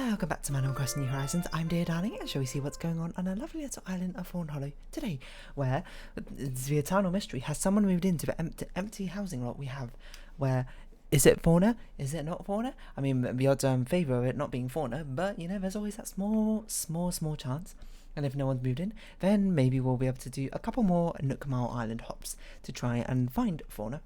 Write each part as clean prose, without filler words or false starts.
Welcome back to Animal Crossing New Horizons. I'm Dear Darling, and shall we see what's going on a lovely little island of Fawnhollow today, where the eternal mystery has someone moved into the empty housing lot we have, where is it fauna? Is it not fauna? I mean, the odds are in favour of it not being fauna, but you know, there's always that small chance. And if no one's moved in, then maybe we'll be able to do a couple more Nook Mile Island hops to try and find fauna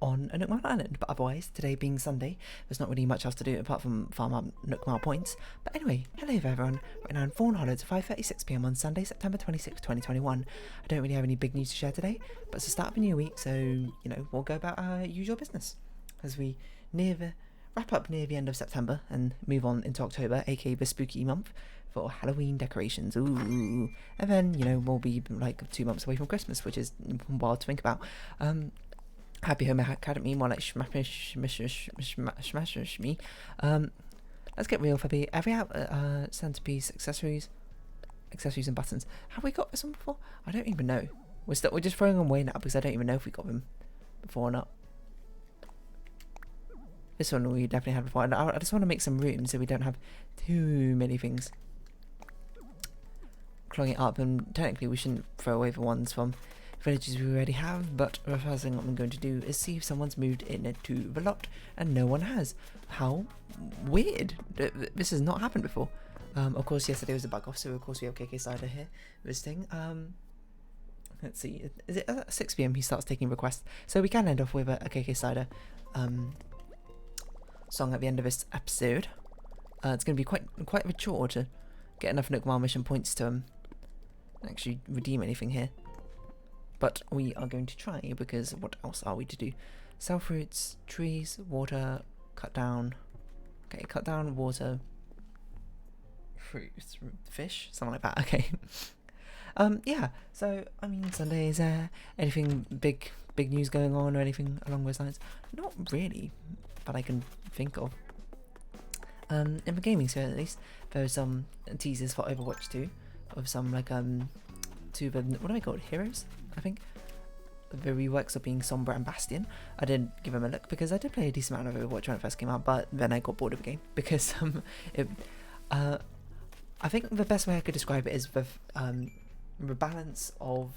on a Nook Mile Island. But otherwise, today being Sunday, there's not really much else to do apart from farm up Nook Mile points. But anyway, hello everyone. Right now in Fawnhollow, it's 5:36 PM on Sunday, September 26, 2021. I don't really have any big news to share today, but it's the start of a new week, so, you know, we'll go about our usual business as we wrap up near the end of September and move on into October, aka the spooky month, for Halloween decorations. Ooh. And then, you know, we'll be like 2 months away from Christmas, which is wild to think about. Happy Home Academy, more like shmash me. Let's get real for the every centerpiece, accessories and buttons. Have we got this one before? I don't even know. We're just throwing them away now because I don't even know if we got them before or not. This one we definitely had before. I just want to make some room so we don't have too many things clogging it up, and technically we shouldn't throw away the ones from villages we already have, but the first thing I'm going to do is see if someone's moved into the lot, and no one has. How weird. This has not happened before. Of course, yesterday was a bug off, so of course we have KK Cider here visiting. Let's see, is it at 6 PM he starts taking requests, so we can end off with a KK Cider song at the end of this episode. It's going to be quite a chore to get enough Nook Mile mission points to actually redeem anything here. But we are going to try, because what else are we to do? Sell fruits, trees, water, cut down. Okay, cut down, water, fruits, fish, something like that. Okay. Yeah. So I mean, Sunday, is there anything big news going on or anything along those lines? Not really, that I can think of. In the gaming sphere at least, there are some teasers for Overwatch 2 of some like two of them, what are they called? Heroes, I think. The reworks of being Sombra and Bastion. I didn't give them a look because I did play a decent amount of Overwatch when it first came out, but then I got bored of the game because I think the best way I could describe it is the balance of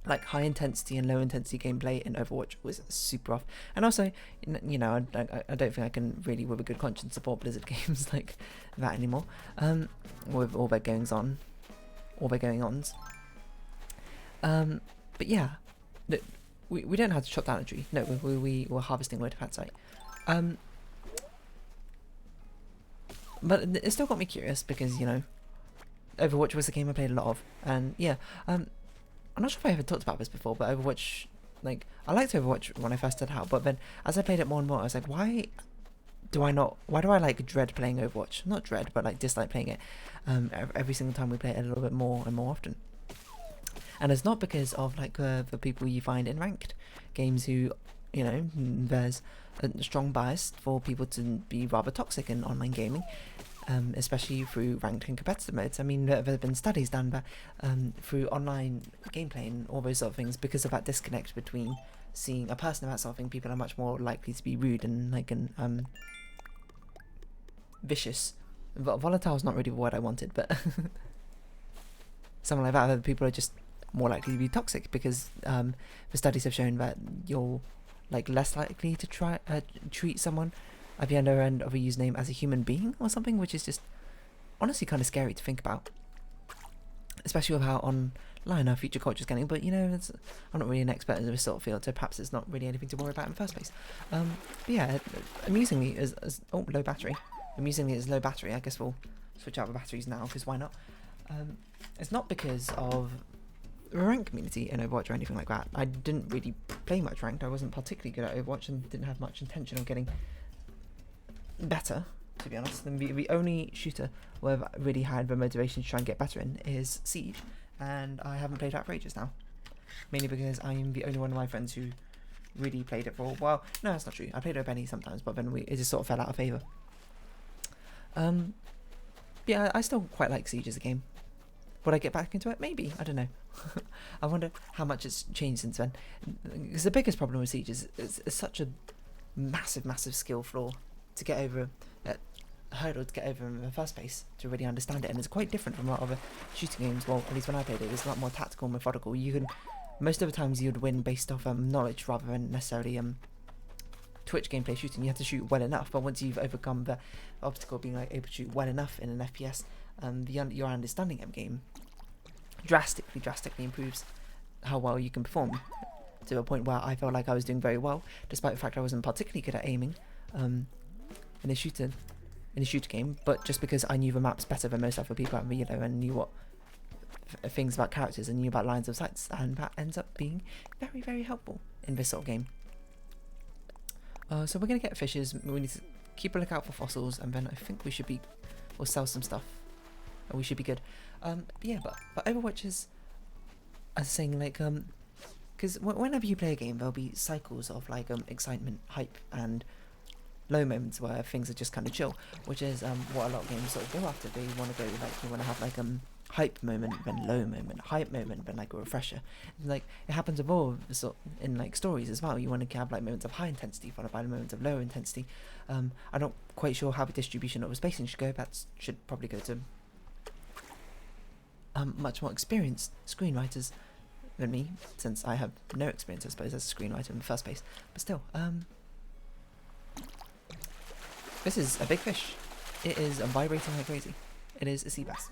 like high intensity and low intensity gameplay in Overwatch was super off, and also, you know, I don't think I can really with a good conscience support Blizzard games like that anymore, with all their goings on, all their going ons. But yeah, we don't have to chop down a tree. No, we were harvesting wood. That's right. But it still got me curious because, you know, Overwatch was the game I played a lot of, and yeah, I'm not sure if I ever talked about this before, but Overwatch, like, I liked Overwatch when I first started out, but then as I played it more and more, I was like, why do I like dread playing Overwatch? Not dread, but like dislike playing it every single time we play it a little bit more and more often. And it's not because of like the people you find in ranked games who, you know, there's a strong bias for people to be rather toxic in online gaming, especially through ranked and competitive modes. I mean, there have been studies done by, through online gameplay and all those sort of things, because of that disconnect between seeing a person about something. People are much more likely to be rude and like vicious. Volatile is not really the word I wanted, but something like that. Other people are just more likely to be toxic because the studies have shown that you're like less likely to try treat someone at the other end of a username as a human being or something, which is just honestly kind of scary to think about, especially with how online our future culture is getting. But you know, I'm not really an expert in this sort of field, so perhaps it's not really anything to worry about in the first place. But yeah, amusingly, as low battery. Amusingly, as low battery. I guess we'll switch out the batteries now because why not? It's not because of the ranked community in Overwatch or anything like that. I didn't really play much ranked. I wasn't particularly good at Overwatch and didn't have much intention of getting better, to be honest. The only shooter where I've really had the motivation to try and get better in is Siege, and I haven't played that for ages now. Mainly because I am the only one of my friends who really played it for a while. No, that's not true. I played it with Benny sometimes, but then it just sort of fell out of favour. Yeah, I still quite like Siege as a game. Would I get back into it? Maybe. I don't know. I wonder how much it's changed since then. Because the biggest problem with Siege is it's such a massive skill flaw to get over hurdle to get over in the first place to really understand it, and it's quite different from a lot of other shooting games. Well, at least when I played it, it's a lot more tactical and methodical. You can, most of the times you'd win based off knowledge rather than necessarily Twitch gameplay shooting. You have to shoot well enough, but once you've overcome the obstacle of being like able to shoot well enough in an FPS, your understanding of the game drastically improves how well you can perform, to a point where I felt like I was doing very well, despite the fact I wasn't particularly good at aiming in a shooter game, but just because I knew the maps better than most other people at Velo and knew what things about characters and knew about lines of sights, and that ends up being very, very helpful in this sort of game. So we're gonna get fishes. We need to keep a lookout for fossils, and then I think we'll sell some stuff, and we should be good. But Overwatch is, as I was saying, like because whenever you play a game, there'll be cycles of like excitement, hype, and low moments where things are just kind of chill, which is what a lot of games sort of go after. They want to go like, you want to have like hype moment, then low moment, hype moment, then like a refresher. And, like, it happens with all in like stories as well. You want to have like moments of high intensity followed by moments of low intensity. I'm not quite sure how the distribution of the spacing should go. That should probably go to much more experienced screenwriters than me, since I have no experience, I suppose, as a screenwriter in the first place. But still, this is a big fish. It is vibrating like crazy. It is a sea bass.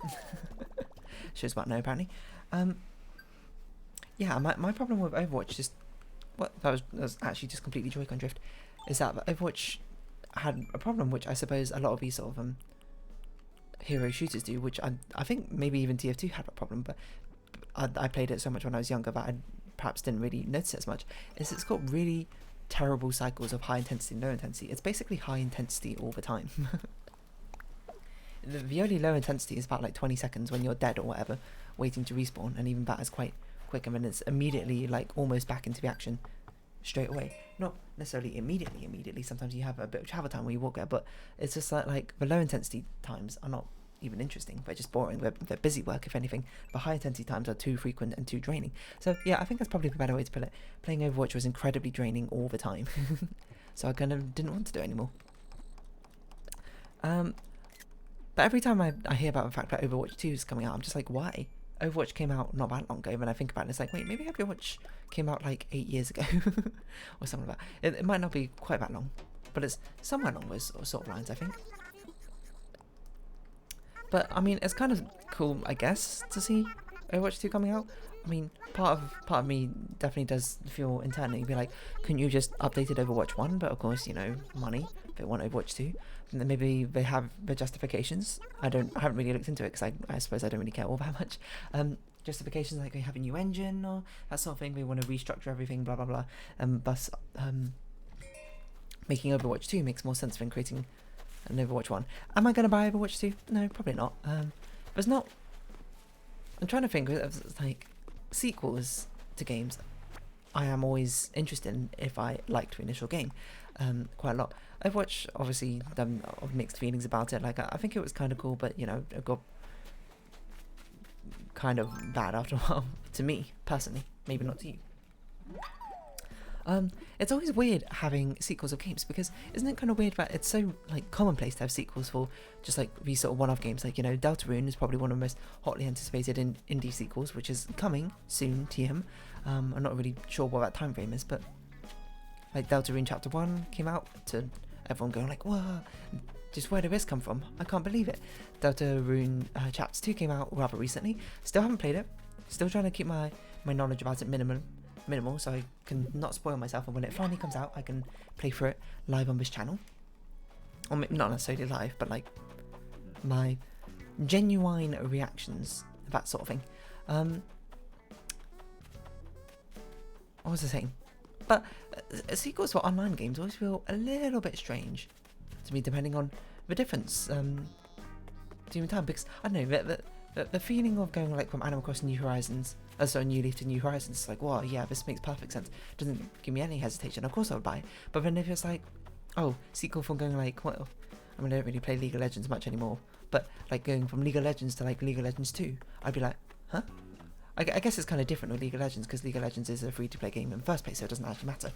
Shows about no, apparently. Yeah, my problem with Overwatch, that was actually just completely Joy-Con drift, is that Overwatch had a problem, which I suppose a lot of these sort of hero shooters do, which I think maybe even TF2 had a problem, but I played it so much when I was younger that I perhaps didn't really notice it as much, is it's got really terrible cycles of high intensity and low intensity. It's basically high intensity all the time. The only low intensity is about like 20 seconds when you're dead or whatever, waiting to respawn, and even that is quite quick, and then it's immediately like almost back into the action straight away. Not necessarily immediately, sometimes you have a bit of travel time where you walk there, but it's just like the low intensity times are not even interesting, they're just boring, they're busy work if anything. The high intensity times are too frequent and too draining. So yeah, I think that's probably the better way to put it. Playing Overwatch was incredibly draining all the time. So I kind of didn't want to do it anymore. But every time I hear about the fact that Overwatch 2 is coming out, I'm just like, why? Overwatch came out not that long ago. When I think about it, it's like, wait, maybe Overwatch came out like 8 years ago, or something like that. It might not be quite that long, but it's somewhere along those sort of lines, I think. But I mean, it's kind of cool, I guess, to see Overwatch 2 coming out. I mean, part of me definitely does feel internally be like, couldn't you just updated Overwatch 1? But of course, you know, money. They want Overwatch 2. And then maybe they have the justifications. I haven't really looked into it, because I suppose I don't really care all that much. Justifications like they have a new engine or that sort of thing. They want to restructure everything, blah blah blah. Thus, making Overwatch 2 makes more sense than creating an Overwatch 1. Am I going to buy Overwatch 2? No, probably not. There's not. I'm trying to think of like sequels to games. I am always interested in if I liked the initial game quite a lot. Overwatch, obviously, of mixed feelings about it. Like, I think it was kind of cool, but you know, it got kind of bad after a while to me personally. Maybe not to you. It's always weird having sequels of games, because isn't it kind of weird that it's so like commonplace to have sequels for just like these sort of one-off games? Like, you know, Deltarune is probably one of the most hotly anticipated indie sequels, which is coming soon, TM. I'm not really sure what that time frame is, but like Deltarune Chapter 1 came out to everyone going like, whoa, just where did this come from? I can't believe it. Deltarune Chapter 2 came out rather recently. Still haven't played it. Still trying to keep my knowledge about it minimal, so I can not spoil myself, and when it finally comes out I can play through it live on this channel, or not necessarily live, but like my genuine reactions, that sort of thing. What was I saying? But sequels for online games always feel a little bit strange to me, depending on the difference between time, because I don't know, the feeling of going like from Animal Crossing New Horizons, New Leaf to New Horizons, it's like, wow, yeah, this makes perfect sense. Doesn't give me any hesitation. Of course I would buy it. But then if it's like, oh, sequel from going like, well, I mean, I don't really play League of Legends much anymore, but like going from League of Legends to like League of Legends 2, I'd be like, huh? I guess it's kind of different with League of Legends, because League of Legends is a free-to-play game in the first place, so it doesn't actually matter.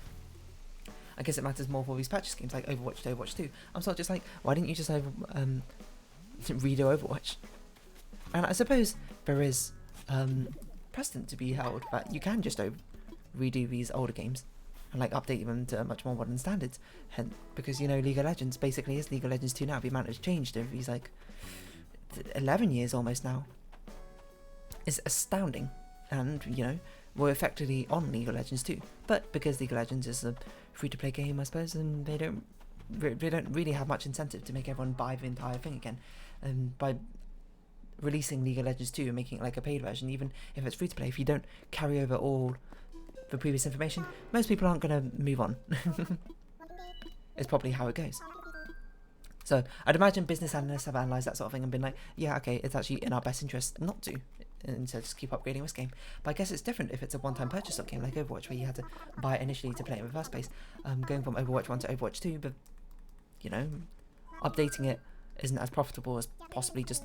I guess it matters more for these purchase games like Overwatch to Overwatch 2. I'm sort of just like, why didn't you just redo Overwatch? And I suppose there is precedent to be held that you can just redo these older games and like update them to much more modern standards. Because League of Legends basically is League of Legends 2 now. The amount has changed over these like 11 years almost now. It's astounding, and we're effectively on League of Legends 2. But because League of Legends is a free-to-play game, I suppose, and they don't really have much incentive to make everyone buy the entire thing again. And by releasing League of Legends 2 and making it like a paid version, even if it's free-to-play, if you don't carry over all the previous information, most people aren't going to move on. It's probably how it goes. So I'd imagine business analysts have analysed that sort of thing and been like, yeah, okay, it's actually in our best interest not to, and so just keep upgrading this game. But I guess it's different if it's a one-time purchase of game like Overwatch, where you had to buy it initially to play it in the first place. Going from Overwatch 1 to Overwatch 2, but updating it isn't as profitable as possibly just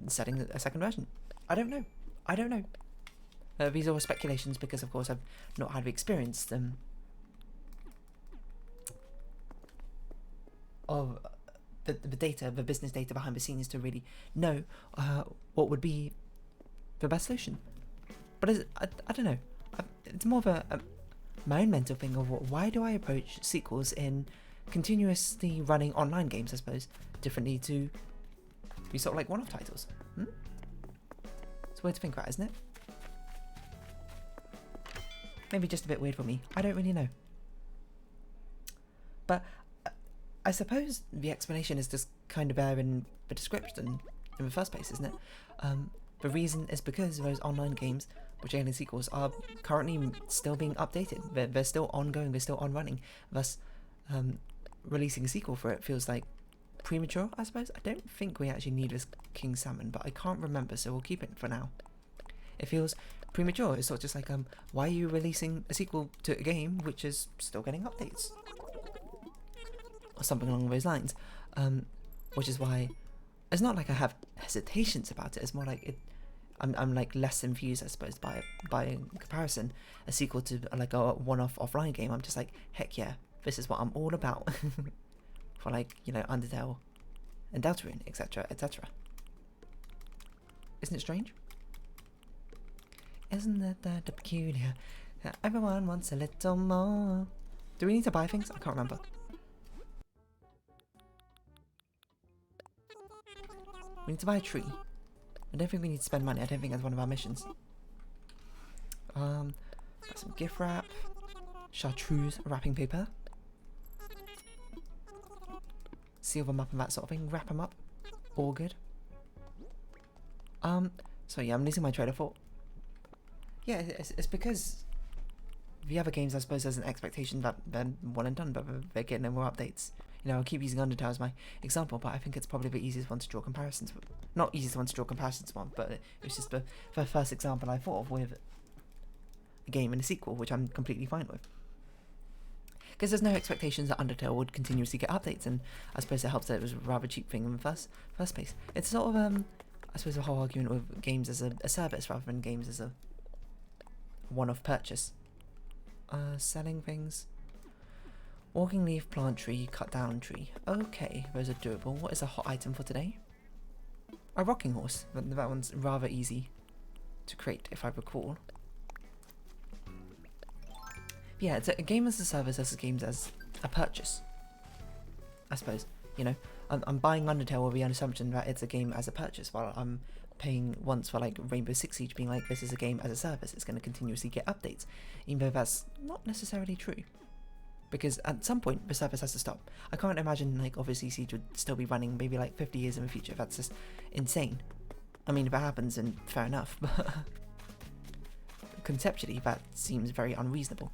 setting a second version. I don't know. These are all speculations because, of course, I've not had the experience of the data, the business data behind the scenes to really know what would be the best solution. But I don't know. It's more of my own mental thing of why do I approach sequels in continuously running online games, I suppose, differently to be sort of like one-off titles. It's a way to think about, isn't it? Maybe just a bit weird for me. I don't really know. But I suppose the explanation is just kind of there in the description in the first place, isn't it? The reason is because those online games, which are getting sequels, are currently still being updated. They're still ongoing, they're still on running. Thus, releasing a sequel for it feels like premature, I suppose. I don't think we actually need this King Salmon, but I can't remember, so we'll keep it for now. It feels premature. It's sort of just like, why are you releasing a sequel to a game which is still getting updates? Or something along those lines. Which is why it's not like I have hesitations about it. It's more like I'm like less infused, I suppose, by in comparison. A sequel to like a one-off offline game, I'm just like, heck yeah, this is what I'm all about. For like, Undertale and Deltarune, etc, etc. Isn't it strange? Isn't it that peculiar? Everyone wants a little more. Do we need to buy things? I can't remember. We need to buy a tree. I don't think we need to spend money. I don't think that's one of our missions. Got some gift wrap, chartreuse wrapping paper, seal them up and that sort of thing. Wrap them up. All good. So yeah, I'm losing my train of thought. Yeah, it's because the other games, I suppose, there's an expectation that they're one and done, but they're getting no more updates. I'll keep using Undertale as my example, but I think it's probably the easiest one to draw comparisons with. Not easiest one to draw comparisons on, but it was just the first example I thought of with a game and a sequel, which I'm completely fine with. Because there's no expectations that Undertale would continuously get updates, and I suppose it helps that it was a rather cheap thing in the first place. It's sort of, I suppose, the whole argument with games as a service rather than games as a one-off purchase. Selling things. Walking leaf, plant tree, cut down tree. Okay, those are doable. What is a hot item for today? A rocking horse. That one's rather easy to create, if I recall. Yeah, it's a game as a service as games as a purchase, I suppose. I'm buying Undertale with the assumption that it's a game as a purchase, while I'm paying once for like Rainbow Six Siege, being like, this is a game as a service. It's going to continuously get updates, even though that's not necessarily true. Because at some point, the service has to stop. I can't imagine, like, obviously Siege would still be running maybe like 50 years in the future. That's just insane. I mean, if that happens, then fair enough, but conceptually, that seems very unreasonable.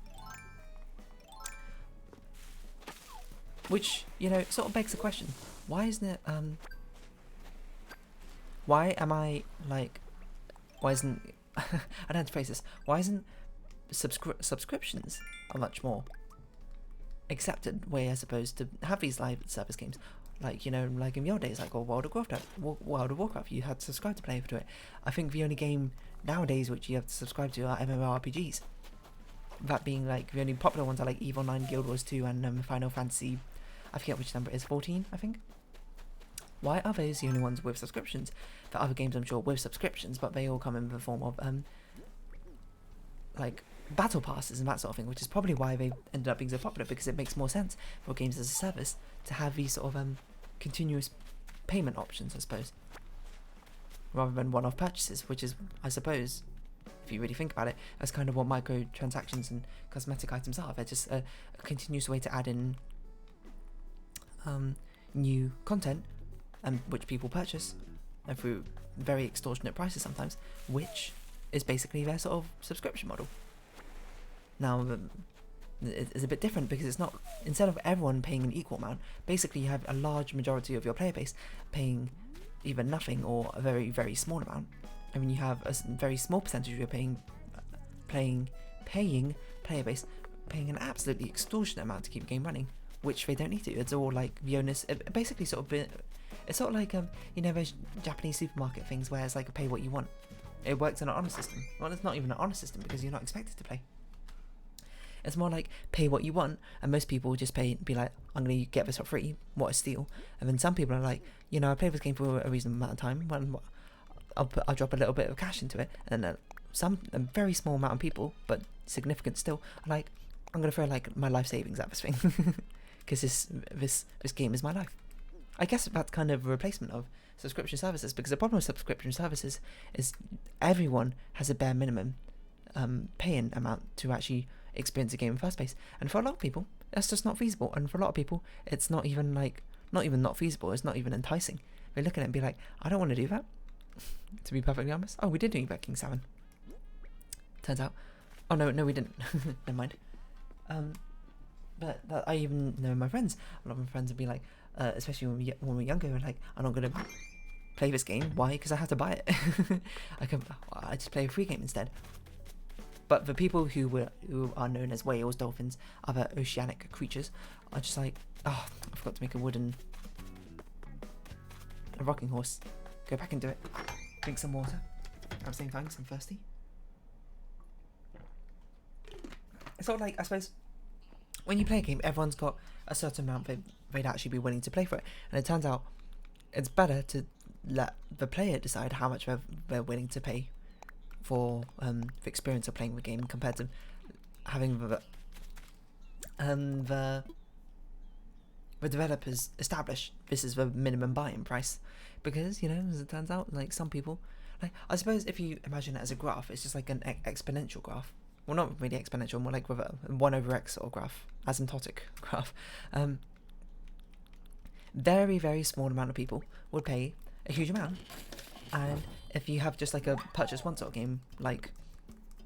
Which, sort of begs the question, why isn't it, why am I, like, why isn't, I don't know how to phrase this, why isn't subscriptions a much more accepted way, I suppose, to have these live service games? Like, like in the old days, like World of Warcraft, you had to subscribe to play to it. I think the only game nowadays which you have to subscribe to are MMORPGs. that being like the only popular ones are like EVE Online, Guild Wars 2, and Final Fantasy, I forget which number it is, 14, I think. Why are those the only ones with subscriptions? The other games, I'm sure, with subscriptions, but they all come in the form of like battle passes and that sort of thing, which is probably why they ended up being so popular, because it makes more sense for games as a service to have these sort of continuous payment options, I suppose, rather than one-off purchases, which is, I suppose, if you really think about it, that's kind of what microtransactions and cosmetic items are. They're just a continuous way to add in new content, which people purchase through very extortionate prices sometimes, which is basically their sort of subscription model. Now, it's a bit different because it's not, instead of everyone paying an equal amount, basically you have a large majority of your player base paying either nothing or a very, very small amount. I mean, you have a very small percentage of your paying player base paying an absolutely extortionate amount to keep the game running, which they don't need to. It's all like the onus, basically sort of, it's sort of like you know those Japanese supermarket things where it's like a pay what you want. It works in an honor system. Well, it's not even an honor system because you're not expected to pay. It's more like pay what you want, and most people just be like, I'm going to get this for free, what a steal. And then some people are like, you know, I played this game for a reasonable amount of time, I'll drop a little bit of cash into it, and a very small amount of people, but significant still, are like, I'm going to throw like my life savings at this thing, because this game is my life. I guess that's kind of a replacement of subscription services, because the problem with subscription services is everyone has a bare minimum pay-in amount to actually experience a game in the first place, and for a lot of people that's just not feasible, and for a lot of people it's not even not feasible, it's not even enticing. They look at it and be like, I don't want to do that, to be perfectly honest. Oh, we did do that King 7, turns out. Oh no we didn't. Never mind. But I even know my friends, a lot of my friends would be like, especially when we're younger, we're like, I'm not going to play this game. Why? Because I have to buy it. I just play a free game instead. But the people who are known as whales, dolphins, other oceanic creatures, are just like, oh, I forgot to make a rocking horse. Go back and do it. Drink some water. At the same time, because I'm thirsty. It's sort of like, I suppose, when you play a game, everyone's got a certain amount they'd actually be willing to play for it. And it turns out it's better to let the player decide how much they're willing to pay for the experience of playing the game, compared to having the developers establish this is the minimum buy-in price. Because, you know, as it turns out, like some people, like, I suppose if you imagine it as a graph, it's just like an exponential graph. Well, not really exponential, more like with a 1 over x sort of graph, asymptotic graph. Very, very small amount of people would pay a huge amount, and if you have just like a purchase one sort of game, like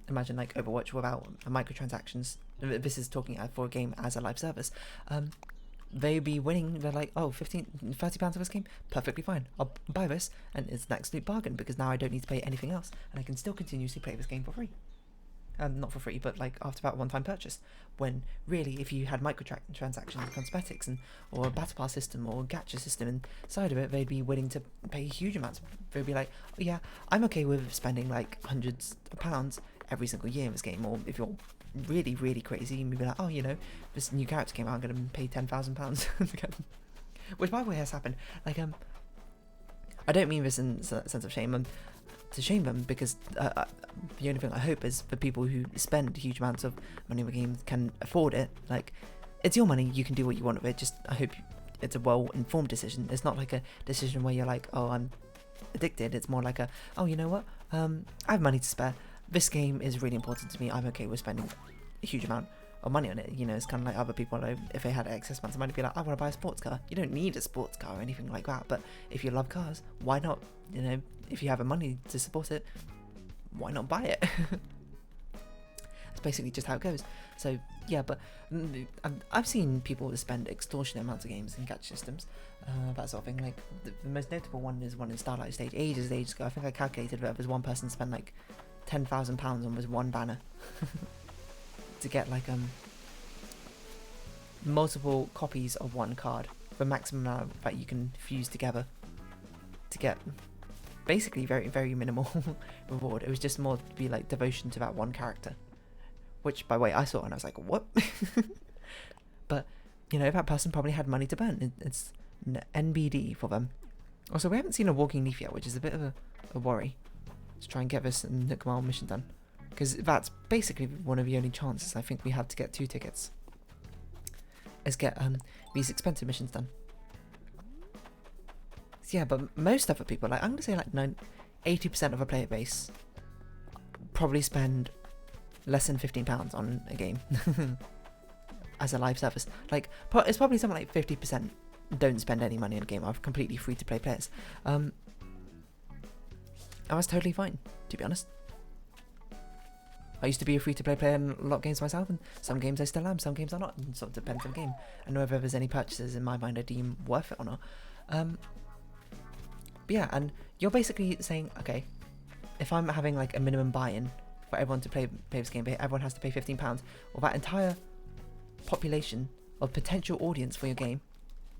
imagine like Overwatch without microtransactions, this is talking for a game as a live service, they'd be winning. They're like, oh, £30 of this game, perfectly fine, I'll buy this, and it's an absolute bargain, because now I don't need to pay anything else, and I can still continuously play this game for free. Not for free, but like after that one-time purchase. When really, if you had microtransactions, cosmetics, or a battle pass system or a gacha system inside of it, they'd be willing to pay huge amounts. They'd be like, oh yeah, I'm okay with spending like hundreds of pounds every single year in this game. Or if you're really, really crazy, you'd be like, oh, you know, this new character came out, I'm going to pay £10,000. Which, by the way, has happened. Like, I don't mean this in a sense of shame. To shame them, because the only thing I hope is for people who spend huge amounts of money in the game can afford it. Like, it's your money, you can do what you want with it. Just, I hope it's a well-informed decision. It's not like a decision where you're like, oh, I'm addicted. It's more like oh, you know what? I have money to spare. This game is really important to me. I'm okay with spending a huge amount of money on it. You know, it's kind of like other people, if they had excess amounts of money, be like, I want to buy a sports car. You don't need a sports car or anything like that, but if you love cars, why not? You know, if you have the money to support it, why not buy it? That's basically just how it goes. So yeah, but I've seen people spend extortionate amounts of games in gacha systems, that sort of thing. Like the most notable one is one in Starlight Stage ages ago. I think I calculated that there's one person spent like £10,000 on this one banner to get like multiple copies of one card, the maximum amount that you can fuse together to get basically very, very minimal reward. It was just more to be like devotion to that one character, which, by the way, I saw and I was like, what? But, you know, that person probably had money to burn. It's NBD for them. Also, we haven't seen a walking leaf yet, which is a bit of a worry. Let's try and get this Nook Mile mission done. Because that's basically one of the only chances I think we had to get 2 tickets. Is get these expensive missions done. So yeah, but most other people, like I'm gonna say like 80% of a player base probably spend less than £15 on a game as a live service. Like it's probably something like 50% don't spend any money on a game. Are completely free to play players. And that's totally fine, to be honest. I used to be a free-to-play player in a lot of games myself, and some games I still am, some games are not, and sort of depends on the game, and whether there's any purchases in my mind I deem worth it or not. But yeah, and you're basically saying, okay, if I'm having like a minimum buy-in for everyone to play this game, everyone has to pay £15, well, that entire population of potential audience for your game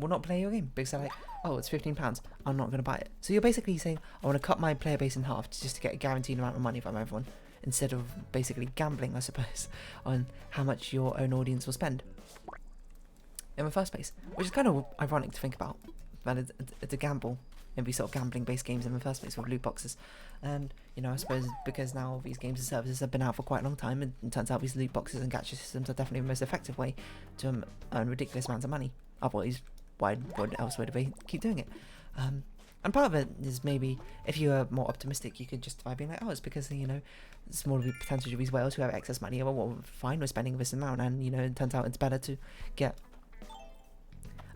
will not play your game, because they're like, oh, it's £15, I'm not going to buy it. So you're basically saying, I want to cut my player base in half just to get a guaranteed amount of money from everyone, instead of basically gambling, I suppose, on how much your own audience will spend in the first place, which is kind of ironic to think about, that it's a gamble in these sort of gambling-based games in the first place with loot boxes. And, you know, I suppose because now these games and services have been out for quite a long time, and it turns out these loot boxes and gacha systems are definitely the most effective way to earn ridiculous amounts of money. Otherwise, why else would they keep doing it? And part of it is maybe, if you are more optimistic, you could justify being like, oh, it's because, you know, smaller percentage of these whales who have excess money, well, fine, we're spending this amount, and, you know, it turns out it's better to get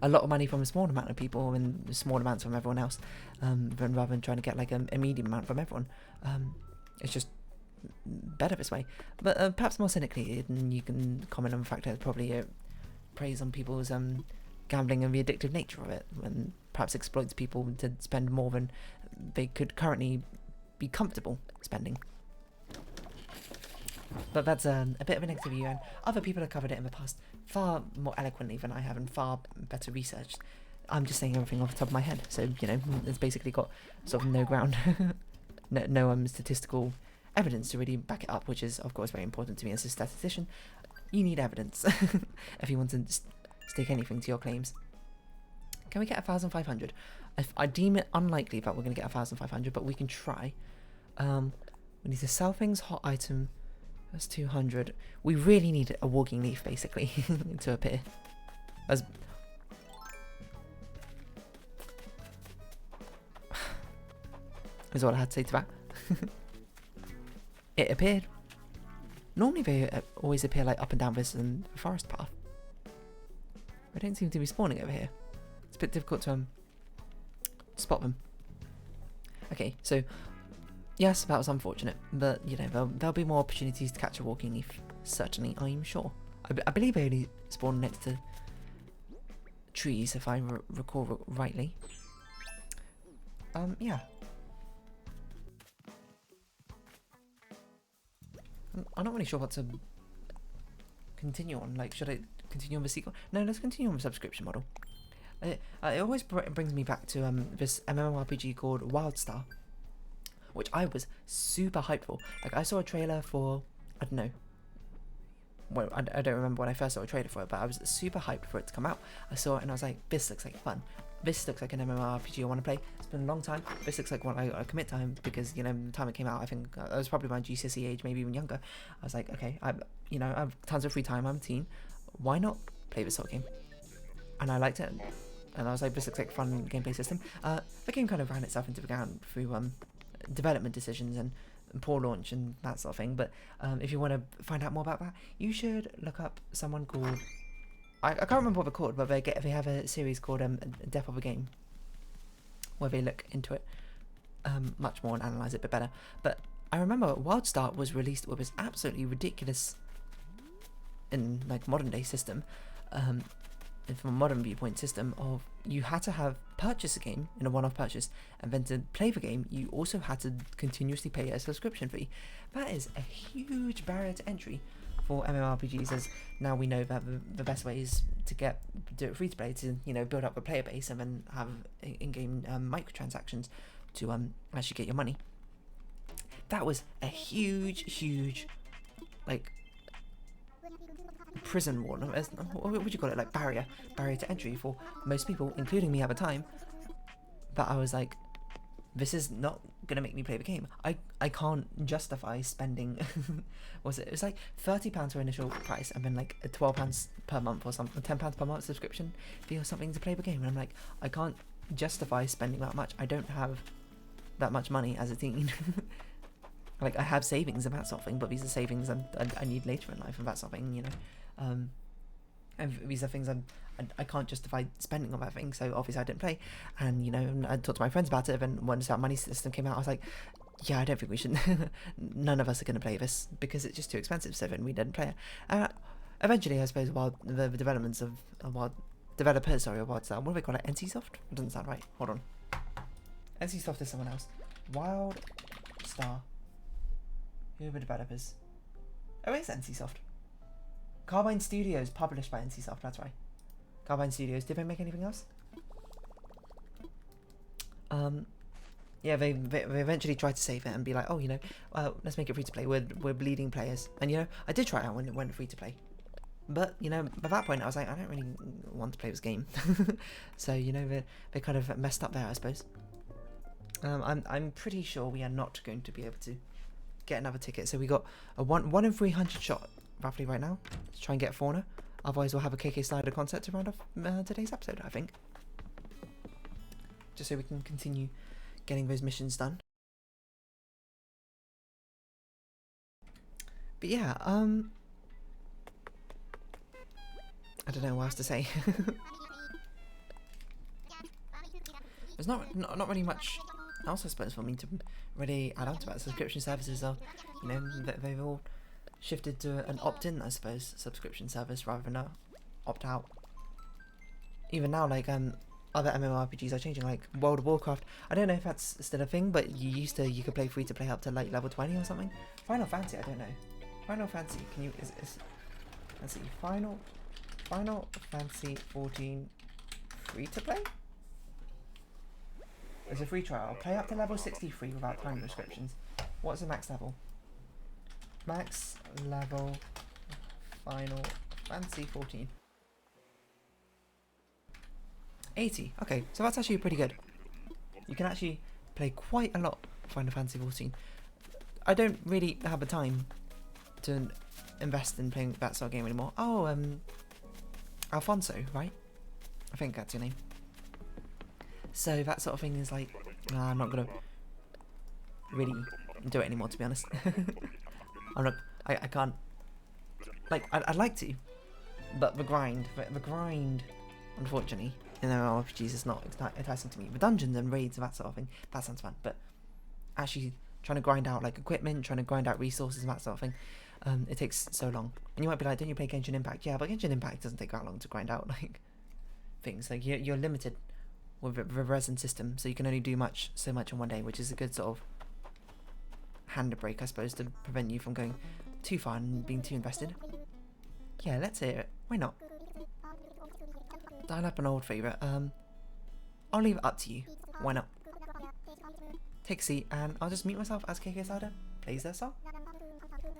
a lot of money from a small amount of people and small amounts from everyone else, rather than trying to get like a medium amount from everyone. It's just better this way. But perhaps more cynically, you can comment on the fact that it's probably preys on people's gambling and the addictive nature of it, and perhaps exploits people to spend more than they could currently be comfortable spending. But that's a bit of a negative view, and other people have covered it in the past far more eloquently than I have, and far better researched. I'm just saying everything off the top of my head, so, you know, it's basically got sort of no ground, no statistical evidence to really back it up, which is, of course, very important to me as a statistician. You need evidence if you want to stick anything to your claims. Can we get 1,500? I deem it unlikely that we're going to get 1,500, but we can try. We need to sell things, hot item. That's 200. We really need a walking leaf, basically, to appear. As is all I had to say to that. It appeared. Normally they always appear like up and down this forest path. They don't seem to be spawning over here. It's a bit difficult to spot them. Okay, so yes, that was unfortunate, but you know there'll be more opportunities to catch a walking leaf. Certainly, I'm sure. I believe they only spawn next to trees, if I recall rightly. Yeah. I'm not really sure what to continue on. Like, should I continue on the sequel? No, let's continue on the subscription model. It always brings me back to this MMORPG called WildStar, which I was super hyped for. Like, I saw a trailer for, I don't know, well, I don't remember when I first saw a trailer for it, but I was super hyped for it to come out. I saw it and I was like, this looks like fun. This looks like an MMORPG I want to play. It's been a long time. This looks like one I commit time, because, you know, the time it came out, I think I was probably my GCSE age, maybe even younger. I was like, okay, I have tons of free time. I'm a teen. Why not play this sort of game? And I liked it. And I was like, this looks like a fun gameplay system. The game kind of ran itself into the ground through development decisions and poor launch and that sort of thing. But if you want to find out more about that, you should look up someone called, I can't remember what they're called, but they have a series called Death of a Game, where they look into it much more and analyse it a bit better. But I remember WildStar was released with this absolutely ridiculous, in like modern day system, and from a modern viewpoint system, of you had to have purchased a game in a one-off purchase, and then to play the game you also had to continuously pay a subscription fee. That is a huge barrier to entry for MMORPGs, as now we know that the best way is to do it free to play, to, you know, build up a player base and then have in-game microtransactions to actually get your money. That was a huge like prison wall. What would you call it? Like barrier to entry for most people, including me at the time. But I was like, this is not gonna make me play the game. I can't justify spending it was like £30 for initial price and then like £12 per month or something, £10 per month subscription fee or something to play the game, and I'm like, I can't justify spending that much. I don't have that much money as a teen. Like, I have savings and that sort of thing, but these are savings I need later in life and that sort of thing, you know. And these are things I can't justify spending on that thing, so obviously I didn't play. And, you know, I talked to my friends about it, and once that money system came out, I was like, yeah, I don't think we should, none of us are going to play this, because it's just too expensive, so then we didn't play it. Eventually, I suppose, while the developments of, developers, sorry, what do they call it, NCSoft? It doesn't sound right, hold on. NCSoft is someone else. Wild Star. Who are the developers? Oh, it's NCSoft. Carbine Studios, published by NCSoft, that's right. Carbine Studios, did they make anything else? Yeah, they eventually tried to save it and be like, oh, you know, let's make it free to play. We're bleeding players. And, you know, I did try it out when it went free to play. But, you know, by that point, I was like, I don't really want to play this game. So, you know, they kind of messed up there, I suppose. I'm pretty sure we are not going to be able to get another ticket. So we got a 1 in 300 shot roughly right now to try and get Fauna. Otherwise, we'll have a KK Slider concert to round off today's episode, I think. Just so we can continue getting those missions done. But yeah, I don't know what else to say. There's not really much else, I suppose, for me to really add on to that. Subscription services are, you know, they've all shifted to an opt-in, I suppose, subscription service rather than a opt-out. Even now, like, other MMORPGs are changing, like World of Warcraft. I don't know if that's still a thing, but you could play free to play up to like level 20 or something. Final Fantasy, I don't know. Final Fantasy, can you, let's see, Final Fantasy 14 free to play? There's a free trial. Play up to level 63 without time restrictions. What's the max level? Max level Final Fantasy 14. 80. Okay, so that's actually pretty good. You can actually play quite a lot of Final Fantasy 14. I don't really have the time to invest in playing that sort of game anymore. Oh, Alfonso, right? I think that's your name. So that sort of thing is like, I'm not gonna really do it anymore, to be honest. I can't, like, I'd like to, but the grind, unfortunately, in MMORPGs is not enticing to me. The dungeons and raids and that sort of thing, that sounds fun, but actually trying to grind out like equipment, trying to grind out resources and that sort of thing, it takes so long. And you might be like, don't you play Genshin Impact? Yeah, but Genshin Impact doesn't take that long to grind out like things. Like you're limited with the resin system, so you can only do so much in one day, which is a good sort of handbrake, I suppose, to prevent you from going too far and being too invested. Yeah, let's hear it. Why not? Dial up an old favourite. I'll leave it up to you. Why not? Take a seat, and I'll just mute myself as KK Slider plays their song.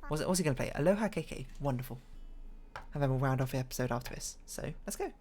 What's he going to play? Aloha KK. Wonderful. And then we'll round off the episode after this. So, let's go.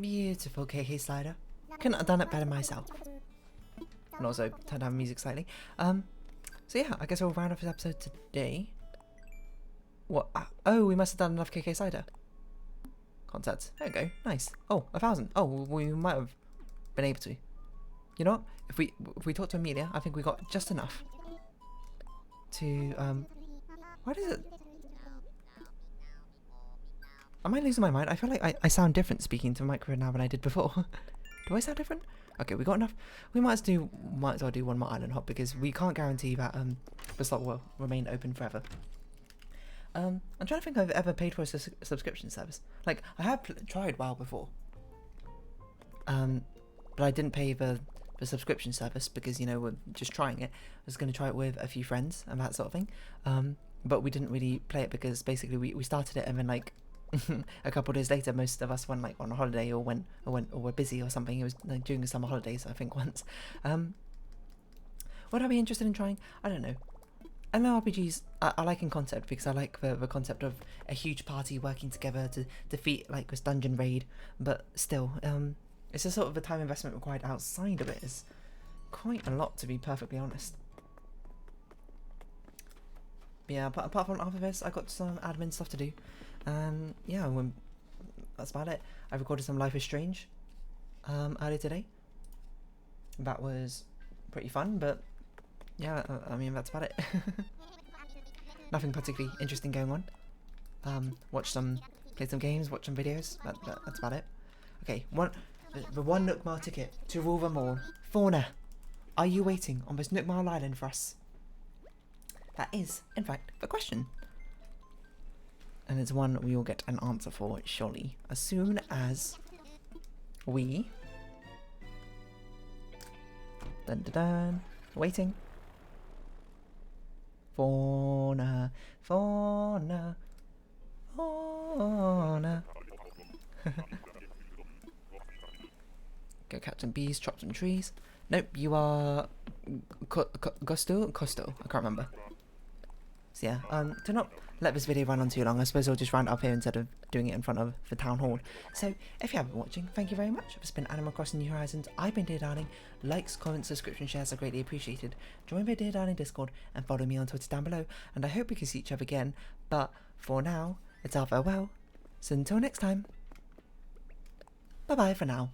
Beautiful KK slider. Couldn't have done it better myself. And also turn down music slightly. So yeah, I guess we'll round off this episode today. What? Oh, we must have done enough KK slider. Concerts. There we go. Nice. Oh, 1,000. Oh, we might have been able to. You know what? If we talk to Amelia, I think we got just enough to what is it? Am I losing my mind? I feel like I sound different speaking to a microphone now than I did before. Do I sound different? Okay, we got enough. We might as well do one more island hop because we can't guarantee that the slot will remain open forever. I'm trying to think if I've ever paid for a subscription service. Like, I have tried WoW before. But I didn't pay the subscription service because, you know, we're just trying it. I was going to try it with a few friends and that sort of thing. But we didn't really play it because basically we started it and then, like, a couple of days later, most of us went, like, on a holiday or were busy or something. It was, like, during the summer holidays, I think, once. Would I be interested in trying? I don't know. MMORPGs, I like in concept because I like the concept of a huge party working together to defeat like this dungeon raid, but still, it's a sort of the time investment required outside of it is quite a lot, to be perfectly honest. But yeah, apart from all of this, I got some admin stuff to do, and yeah, that's about it. I recorded some Life is Strange earlier today. That was pretty fun, but yeah, I mean, that's about it. Nothing particularly interesting going on. Played some games, watched some videos. That's about it. Okay, the one Nook Mile ticket to rule them all. Fauna, are you waiting on this Nook Mile Island for us? That is, in fact, the question. And it's one we will get an answer for, surely, as soon as we... Dun dun dun. Waiting. Fauna, fauna, fauna. Go catch some bees, chop some trees. Nope, you are Costo? I can't remember. So yeah, to not let this video run on too long, I suppose I'll just round up here instead of doing it in front of the town hall. So if you have been watching, thank you very much. This has been Animal Crossing New Horizons. I've been Dear Darling. Likes, comments, subscription, shares are greatly appreciated. Join the Dear Darling Discord and follow me on Twitter down below. And I hope we can see each other again. But for now, it's our farewell. So until next time, bye bye for now.